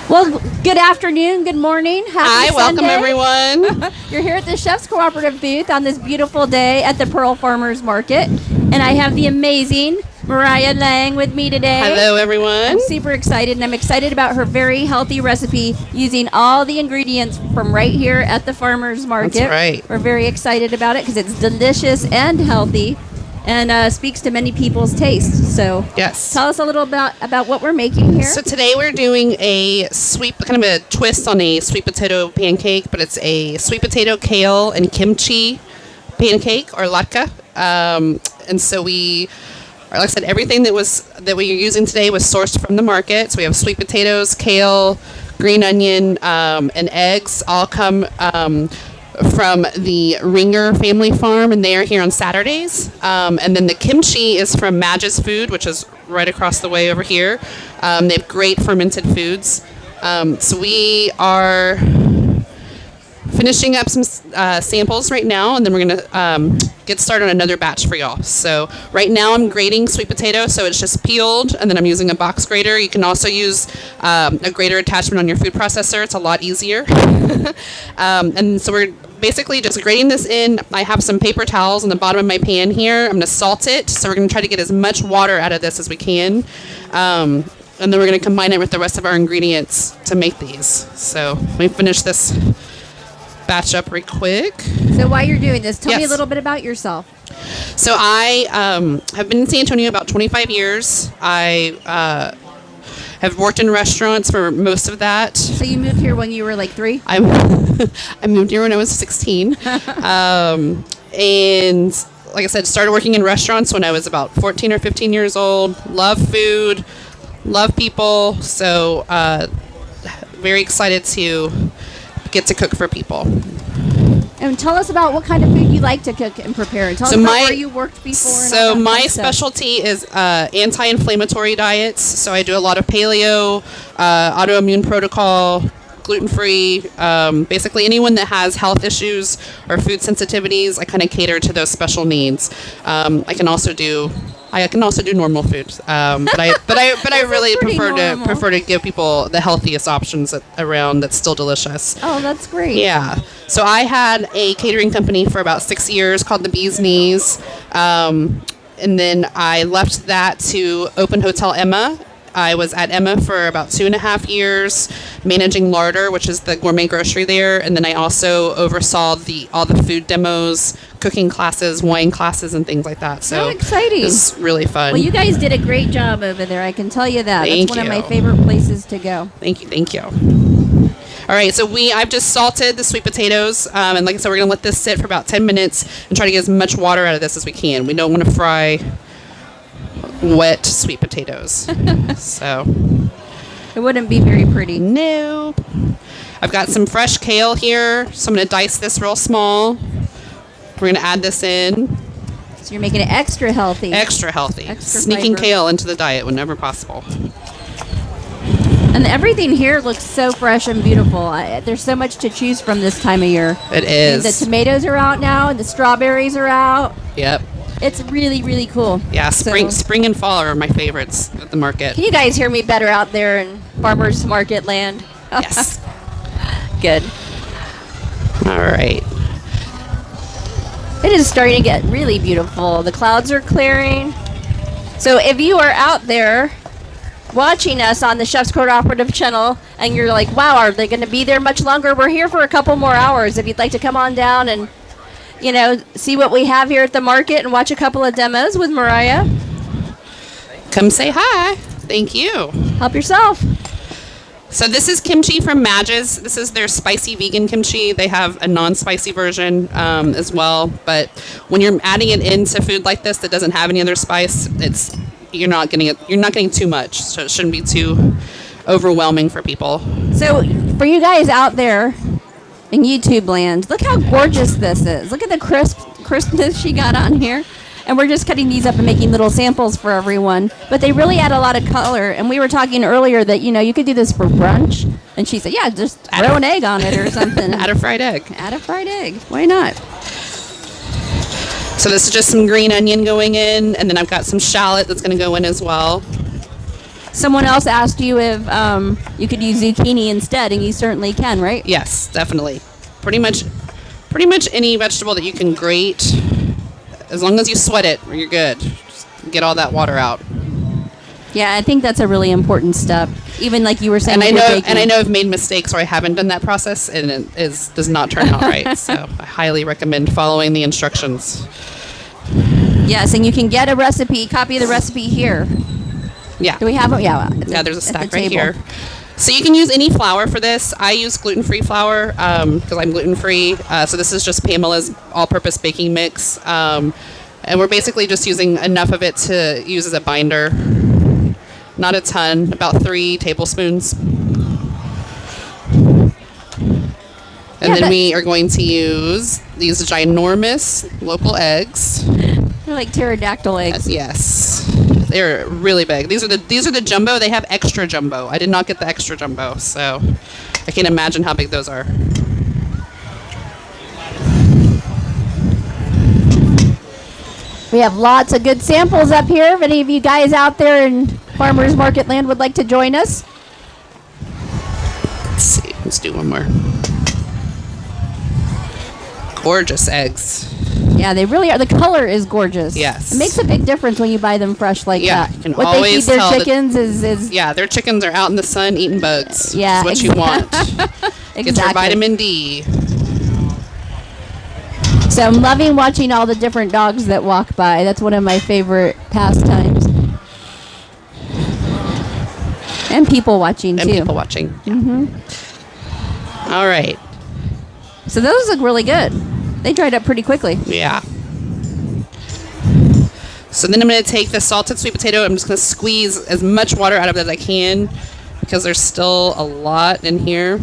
Well, good afternoon, good morning. Hi, Happy welcome Sunday. everyone. You're here at the Chef's Cooperative booth on this beautiful day at the Pearl Farmers Market. And I have the amazing Mariah Lange with me today. Hello everyone. I'm super excited, and I'm excited about her very healthy recipe using all the ingredients from right here at the Farmers Market. That's right. We're very excited about it because it's delicious and healthy and speaks to many people's tastes. So Yes. tell us a little about what we're making here. So today we're doing a kind of a twist on a sweet potato pancake, but it's a sweet potato, kale, and kimchi pancake or latke. And so like I said, everything that we're using today was sourced from the market. So we have sweet potatoes, kale, green onion, and eggs. All come from the Ringer family farm, and they are here on Saturdays. And then the kimchi is from Madge's Food, which is right across the way over here. They have great fermented foods. So we are finishing up some samples right now, and then we're going to get started on another batch for y'all. So right now I'm grating sweet potato, so it's just peeled, and then I'm using a box grater. You can also use a grater attachment on your food processor. It's a lot easier. And so we're basically just grating this in. I have some paper towels on the bottom of my pan here. I'm going to salt it, so we're going to try to get as much water out of this as we can. And then we're going to combine it with the rest of our ingredients to make these. So let me finish this batch up real quick. So while you're doing this, tell me a Yes. little bit about yourself. So I have been in San Antonio about 25 years. I have worked in restaurants for most of that. So you moved here when you were like 3? I moved here when I was 16. And like I said, started working in restaurants when I was about 14 or 15 years old. Love food, love people. So very excited to get to cook for people. And tell us about what kind of food you like to cook and prepare. And tell us about where you worked before. So my specialty is anti-inflammatory diets. So I do a lot of paleo, autoimmune protocol, gluten-free. Basically anyone that has health issues or food sensitivities, I kind of cater to those special needs. I can also do normal food, but I really prefer to give people the healthiest options around that's still delicious. Oh, that's great. Yeah. So I had a catering company for about 6 years called the Bee's Knees, and then I left that to open Hotel Emma. I was at Emma for about 2.5 years, managing Larder, which is the gourmet grocery there, and then I also oversaw all the food demos, cooking classes, wine classes, and things like that. So how exciting! It was really fun. Well, you guys did a great job over there. I can tell you that. Thank That's one you. of my favorite places to go. Thank you. All right, so I've just salted the sweet potatoes, and like I said, we're gonna let this sit for about 10 minutes and try to get as much water out of this as we can. We don't want to fry wet sweet potatoes. So it wouldn't be very pretty. No. I've got some fresh kale here, so I'm going to dice this real small. We're going to add this in. So you're making it extra healthy. Extra healthy. Extra Sneaking fiber. kale into the diet whenever possible. And everything here looks so fresh and beautiful. There's so much to choose from this time of year. It is. And the tomatoes are out now, and the strawberries are out. Yep. It's really, really cool. Yeah, So- spring and fall are my favorites at the market. Can you guys hear me better out there in Farmers Market land? Yes. Good. All right. It is starting to get really beautiful. The clouds are clearing. So if you are out there watching us on the Chef's Cooperative channel and you're like, wow, are they going to be there much longer? We're here for a couple more hours. If you'd like to come on down and see what we have here at the market and watch a couple of demos with Mariah. Come say hi. Thank you. Help yourself. So this is kimchi from Madge's. This is their spicy vegan kimchi. They have a non-spicy version as well. But when you're adding it into food like this that doesn't have any other spice, you're not getting too much. So it shouldn't be too overwhelming for people. So for you guys out there in YouTube land, look how gorgeous this is. Look at the crispness she got on here. And we're just cutting these up and making little samples for everyone. But they really add a lot of color. And we were talking earlier that, you could do this for brunch. And she said, yeah, just throw an egg on it or something. Add a fried egg. Add a fried egg. Why not? So this is just some green onion going in. And then I've got some shallot that's going to go in as well. Someone else asked you if you could use zucchini instead, and you certainly can, right? Yes, definitely. Pretty much any vegetable that you can grate, as long as you sweat it, you're good. Just get all that water out. Yeah, I think that's a really important step. Even like you were saying, And I know I've made mistakes where I haven't done that process, and it does not turn out right. So I highly recommend following the instructions. Yes, and you can get a recipe, copy of the recipe here. Yeah. Do we have it? Yeah. Yeah, there's a stack right here. So you can use any flour for this. I use gluten-free flour because I'm gluten-free. So this is just Pamela's all-purpose baking mix. And we're basically just using enough of it to use as a binder. Not a ton, about 3 tablespoons. And then we are going to use these ginormous local eggs. They're like pterodactyl eggs. Yes. They're really big. These are the jumbo. They have extra jumbo. I did not get the extra jumbo, so I can't imagine how big those are. We have lots of good samples up here. If any of you guys out there in Farmers Market Land would like to join us. Let's see. Let's do one more. Gorgeous eggs. Yeah, they really are. The color is gorgeous. Yes. It makes a big difference when you buy them fresh like Yeah, that. you can What always they feed their tell chickens is Yeah, their chickens are out in the sun eating bugs. Yeah, That's what you want. exactly. Get your vitamin D. So I'm loving watching all the different dogs that walk by. That's one of my favorite pastimes. And people watching, And too. people watching. Mm-hmm. All right. So those look really good. They dried up pretty quickly. Yeah. So then I'm going to take the salted sweet potato. I'm just going to squeeze as much water out of it as I can because there's still a lot in here.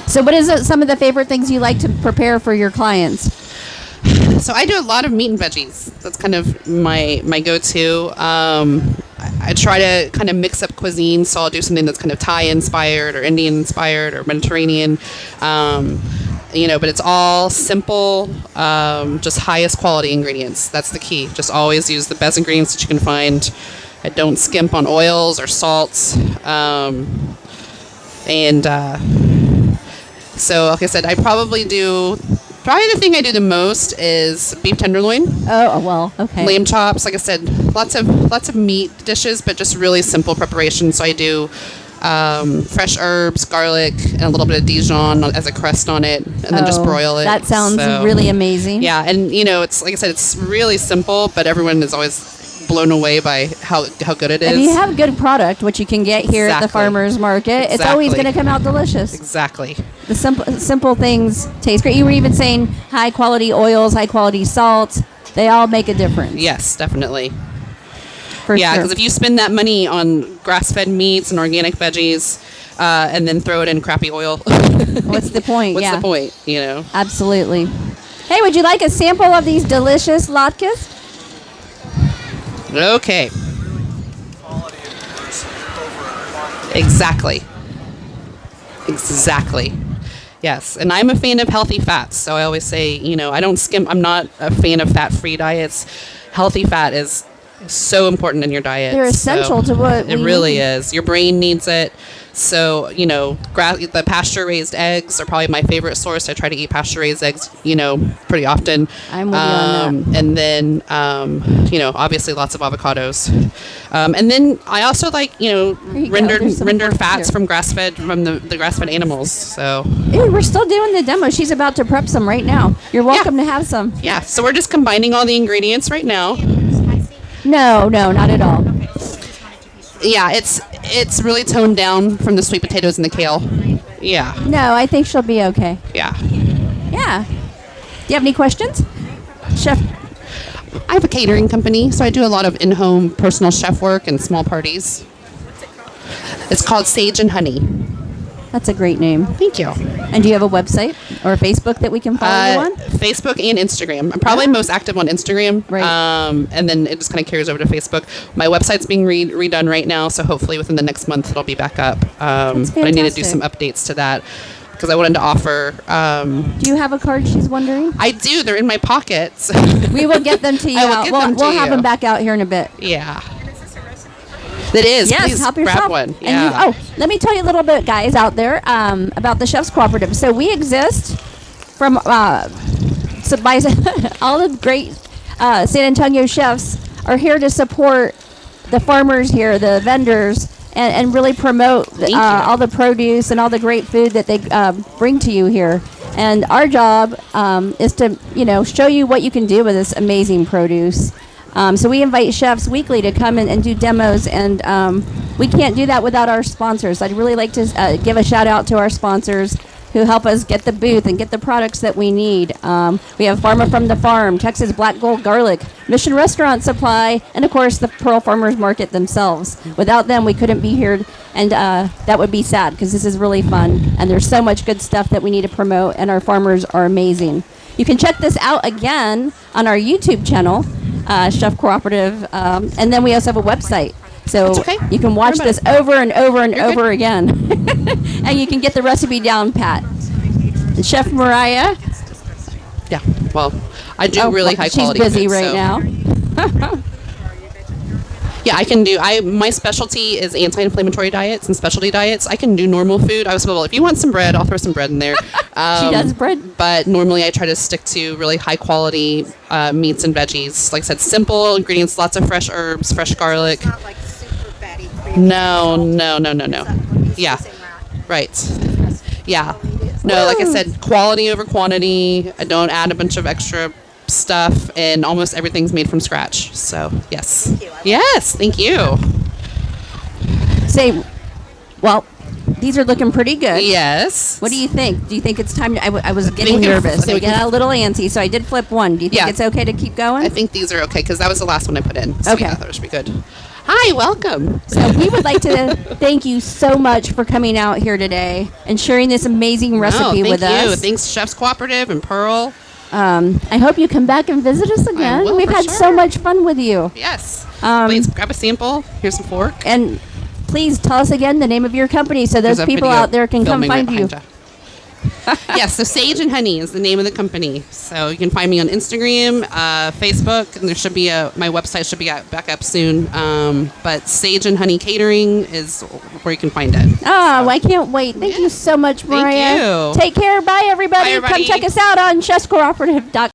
So what is some of the favorite things you like to prepare for your clients? So I do a lot of meat and veggies. That's kind of my go-to. I try to kind of mix up cuisine, so I'll do something that's kind of Thai-inspired or Indian-inspired or Mediterranean. But it's all simple, just highest quality ingredients. That's the key. Just always use the best ingredients that you can find. I don't skimp on oils or salts. So, like I said, probably the thing I do the most is beef tenderloin. Oh, well, okay. Lamb chops, like I said, lots of meat dishes, but just really simple preparation. So I do fresh herbs, garlic, and a little bit of Dijon as a crust on it, and then just broil it. That sounds really amazing. Yeah, and it's like I said, it's really simple, but everyone is always blown away by how good it is. If you have good product, which you can get here at the farmers market, it's always going to come out delicious. Exactly. The simple things taste great. You were even saying high quality oils, high quality salts. They all make a difference. Yes, definitely. For sure. Because if you spend that money on grass-fed meats and organic veggies, and then throw it in crappy oil, what's the point? What's the point? Absolutely. Hey, would you like a sample of these delicious latkes? Okay. Exactly. Yes, and I'm a fan of healthy fats, so I always say, I don't skimp. I'm not a fan of fat-free diets. Healthy fat is so important in your diet. They're essential to what it really is. Your brain needs it. So, the pasture-raised eggs are probably my favorite source. I try to eat pasture-raised eggs, pretty often. I'm with you on that. And then, obviously lots of avocados. And then I also like, rendered fats from the grass-fed animals. So. Hey, we're still doing the demo. She's about to prep some right now. You're welcome to have some. Yeah, so we're just combining all the ingredients right now. No, not at all. Yeah, it's really toned down from the sweet potatoes and the kale. Yeah. No, I think she'll be okay. Yeah. Yeah. Do you have any questions? Chef? I have a catering company, so I do a lot of in-home personal chef work and small parties. It's called Sage and Honey. That's a great name. Thank you. And do you have a website or Facebook that we can follow you on? Facebook and Instagram. I'm probably most active on Instagram. Right. And then it just kind of carries over to Facebook. My website's being redone right now, so hopefully within the next month it'll be back up. That's but I need to do fantastic. some updates to that because I wanted to offer. Do you have a card, she's wondering? I do. They're in my pockets. We will get them to you. I will get them to we'll have you. them back out here in a bit. Yeah. It is. Yes, Please help grab yourself. one. And Yeah. let me tell you a little bit, guys, out there, about the Chefs Cooperative. So we exist from so by all the great San Antonio chefs are here to support the farmers here, the vendors, and really promote all the produce and all the great food that they bring to you here. And our job is to, show you what you can do with this amazing produce. So we invite chefs weekly to come in and do demos, and we can't do that without our sponsors. I'd really like to give a shout out to our sponsors who help us get the booth and get the products that we need. We have Farmer from the Farm, Texas Black Gold Garlic, Mission Restaurant Supply, and of course the Pearl Farmers Market themselves. Without them, we couldn't be here, and that would be sad because this is really fun. And there's so much good stuff that we need to promote, and our farmers are amazing. You can check this out again on our YouTube channel, Chef Cooperative, and then we also have a website. So you can watch this over and over and over again. And you can get the recipe down pat. And Chef Mariah. Yeah. Well, I do really high quality. She's busy food, right now. Yeah, I can do. My specialty is anti-inflammatory diets and specialty diets. I can do normal food. I was well. If you want some bread, I'll throw some bread in there. She does bread. But normally, I try to stick to really high quality meats and veggies. Like I said, simple ingredients, lots of fresh herbs, fresh garlic. Not like super fatty. No. Yeah. Right. Yeah. No, like I said, quality over quantity. I don't add a bunch of extra stuff, and almost everything's made from scratch. So, yes. Thank you. Yes, thank you. Well, these are looking pretty good. Yes. What do you think? Do you think it's time to, I was getting nervous. I got a little antsy, so I did flip one. Do you think it's okay to keep going? I think these are okay, because that was the last one I put in. So Okay. yeah, that should be good. Hi, welcome. So we would like to thank you so much for coming out here today and sharing this amazing recipe with Thank you. us. Thanks, Chefs Cooperative and Pearl. I hope you come back and visit us again. will, We've for had sure. so much fun with you. Yes. Please grab a sample. Here's some fork. And please tell us again the name of your company so those There's a people video out there can come filming right find you. behind ya. Yes, so Sage and Honey is the name of the company. So you can find me on Instagram, Facebook, and there should be my website should be back up soon. But Sage and Honey Catering is where you can find it. Oh, I can't wait. Thank you so much, Mariah. you. Take care. Bye, everybody. Bye, everybody. Come check us out on chefscooperative.com.